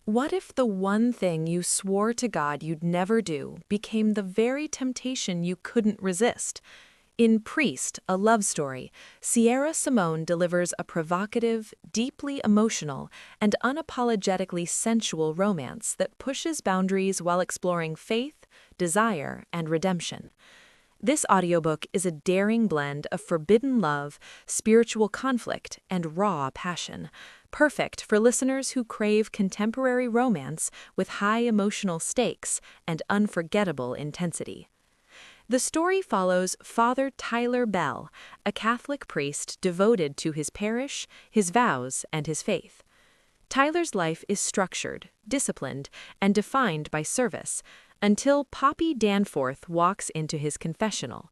What if the one thing you swore to God you'd never do became the very temptation you couldn't resist? In Priest, a love story, Sierra Simone delivers a provocative, deeply emotional, and unapologetically sensual romance that pushes boundaries while exploring faith, desire, and redemption. This audiobook is a daring blend of forbidden love, spiritual conflict, and raw passion, perfect for listeners who crave contemporary romance with high emotional stakes and unforgettable intensity. The story follows Father Tyler Bell, a Catholic priest devoted to his parish, his vows, and his faith. Tyler's life is structured, disciplined, and defined by service, until Poppy Danforth walks into his confessional.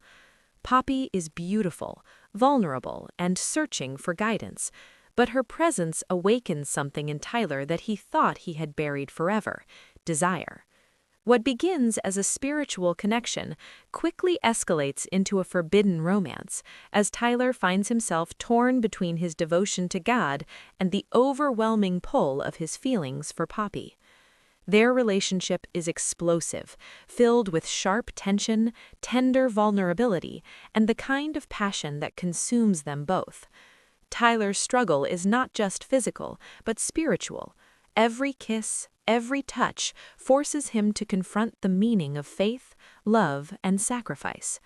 Poppy is beautiful, vulnerable, and searching for guidance, but her presence awakens something in Tyler that he thought he had buried forever: desire. What begins as a spiritual connection quickly escalates into a forbidden romance, as Tyler finds himself torn between his devotion to God and the overwhelming pull of his feelings for Poppy. Their relationship is explosive, filled with sharp tension, tender vulnerability, and the kind of passion that consumes them both. Tyler's struggle is not just physical, but spiritual. Every kiss, every touch forces him to confront the meaning of faith, love, and sacrifice.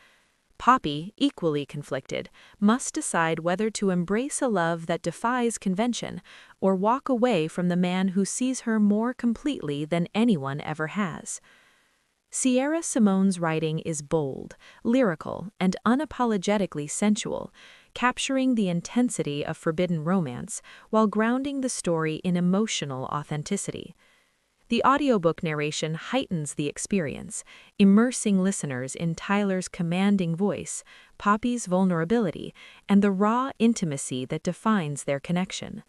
Poppy, equally conflicted, must decide whether to embrace a love that defies convention or walk away from the man who sees her more completely than anyone ever has. Sierra Simone's writing is bold, lyrical, and unapologetically sensual, capturing the intensity of forbidden romance while grounding the story in emotional authenticity. The audiobook narration heightens the experience, immersing listeners in Tyler's commanding voice, Poppy's vulnerability, and the raw intimacy that defines their connection.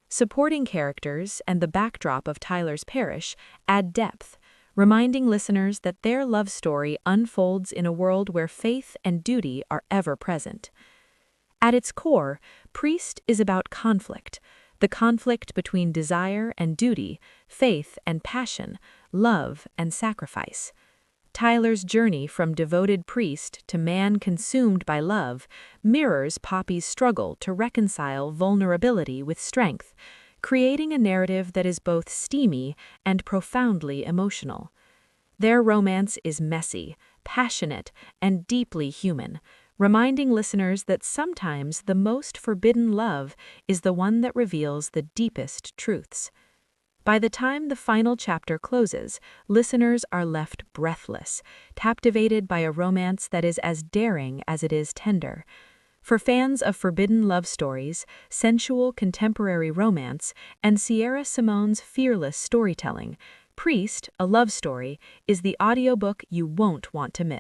Supporting characters and the backdrop of Tyler's parish add depth, reminding listeners that their love story unfolds in a world where faith and duty are ever present. At its core, Priest is about conflict, the conflict between desire and duty, faith and passion, love and sacrifice. Tyler's journey from devoted priest to man consumed by love mirrors Poppy's struggle to reconcile vulnerability with strength, creating a narrative that is both steamy and profoundly emotional. Their romance is messy, passionate, and deeply human, reminding listeners that sometimes the most forbidden love is the one that reveals the deepest truths. By the time the final chapter closes, listeners are left breathless, captivated by a romance that is as daring as it is tender. For fans of forbidden love stories, sensual contemporary romance, and Sierra Simone's fearless storytelling, Priest, a love story, is the audiobook you won't want to miss.